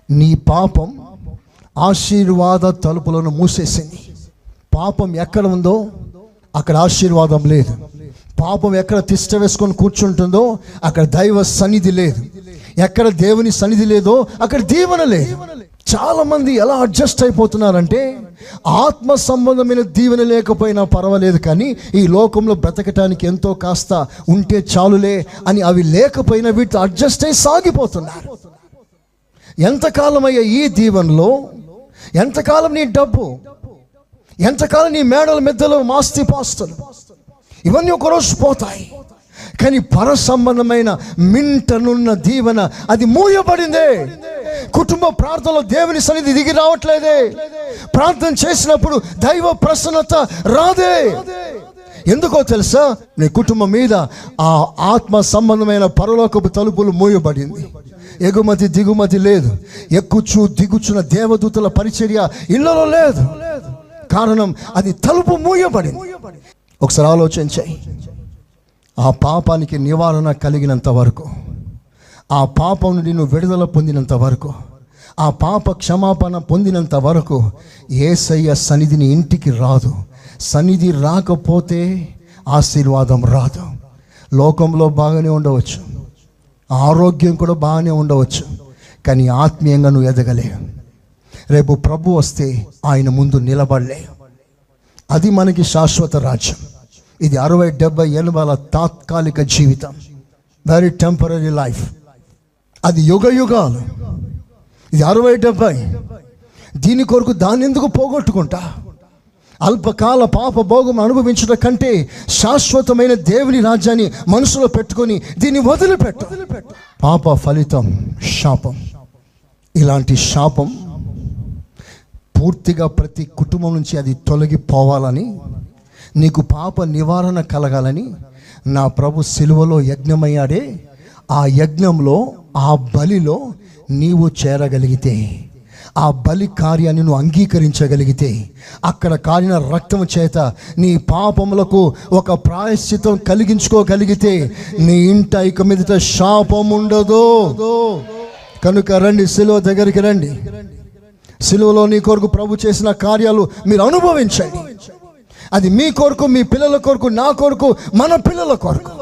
నీ పాపం ఆశీర్వాద తలుపులను మూసేసింది. పాపం ఎక్కడ ఉందో అక్కడ ఆశీర్వాదం లేదు. పాపం ఎక్కడ తిష్ట వేసుకొని కూర్చుంటుందో అక్కడ దైవ సన్నిధి లేదు. ఎక్కడ దేవుని సన్నిధి లేదో అక్కడ దీవెన లేదు. చాలా మంది ఎలా అడ్జస్ట్ అయిపోతున్నారంటే, ఆత్మ సంబంధమైన దీవెన లేకపోయినా పర్వాలేదు, కానీ ఈ లోకంలో బ్రతకటానికి ఎంతో కాస్త ఉంటే చాలులే అని అవి లేకపోయినా వీటితో అడ్జస్ట్ అయి సాగిపోతున్నారు. ఎంతకాలమయ్యా ఈ దీవెనలో? ఎంతకాలం నీ డబ్బు? ఎంతకాలం నీ మేడల మెద్దలు మాస్తి పాస్తులు? ఇవన్నీ ఒకరోజు పోతాయి. కానీ పర సంబంధమైన మింటనున్న దీవెన అది మూయబడిందే. కుటుంబ ప్రార్థనలో దేవుని సన్నిధి దిగి రావట్లేదే. ప్రార్థన చేసినప్పుడు దైవ ప్రసన్నత రాదే. ఎందుకో తెలుసా? నీ కుటుంబం మీద ఆ ఆత్మ సంబంధమైన పరలోకపు తలుపులు మూయబడింది. ఎగుమతి దిగుమతి లేదు. ఎక్కుచు దిగుచున్న దేవదూతల పరిచర్య ఇళ్లలో లేదు. కారణం అది తలుపు మూయబడింది. ఒకసారి ఆలోచించాయి. ఆ పాపానికి నివారణ కలిగినంత వరకు, ఆ పాపం నుండి నువ్వు విడుదల పొందినంత వరకు, ఆ పాప క్షమాపణ పొందినంత వరకు యేసయ్య సన్నిధిని ఇంటికి రాదు. సన్నిధి రాకపోతే ఆశీర్వాదం రాదు. లోకంలో బాగానే ఉండవచ్చు, ఆరోగ్యం కూడా బాగానే ఉండవచ్చు, కానీ ఆత్మీయంగా నువ్వు ఎదగలేవు. రేపు ప్రభు వస్తే ఆయన ముందు నిలబడలే. అది మనకి శాశ్వత రాజ్యం. ఇది 60-70 ఏళ్ళ తాత్కాలిక జీవితం, వెరీ టెంపరీ లైఫ్. అది యుగ యుగాలు. ఇది 60-70. దీని కొరకు దాన్ని ఎందుకు పోగొట్టుకుంటా? అల్పకాల పాప భోగం అనుభవించడం కంటే శాశ్వతమైన దేవుని రాజ్యాన్ని మనసులో పెట్టుకొని దీన్ని వదిలిపెట్టు. పాప ఫలితం శాపం. ఇలాంటి శాపం పూర్తిగా ప్రతి కుటుంబం నుంచి అది తొలగిపోవాలని, నీకు పాప నివారణ కలగాలని నా ప్రభు సిలువలో యజ్ఞమయ్యాడే. ఆ యజ్ఞంలో, ఆ బలిలో నీవు చేరగలిగితే, ఆ బలి కార్యాన్ని నువ్వు అంగీకరించగలిగితే, అక్కడ కారిన రక్తం చేత నీ పాపములకు ఒక ప్రాయశ్చిత్తం కలిగించుకోగలిగితే నీ ఇంట ఇక మీదట శాపం ఉండదు. కనుక రండి, సిలువ దగ్గరికి రండి. సిలువలో నీ కొరకు ప్రభు చేసిన కార్యాలు మీరు అనుభవించండి. అది మీ కొరకు, మీ పిల్లల కొరకు, నా కొరకు, మన పిల్లల కొరకు.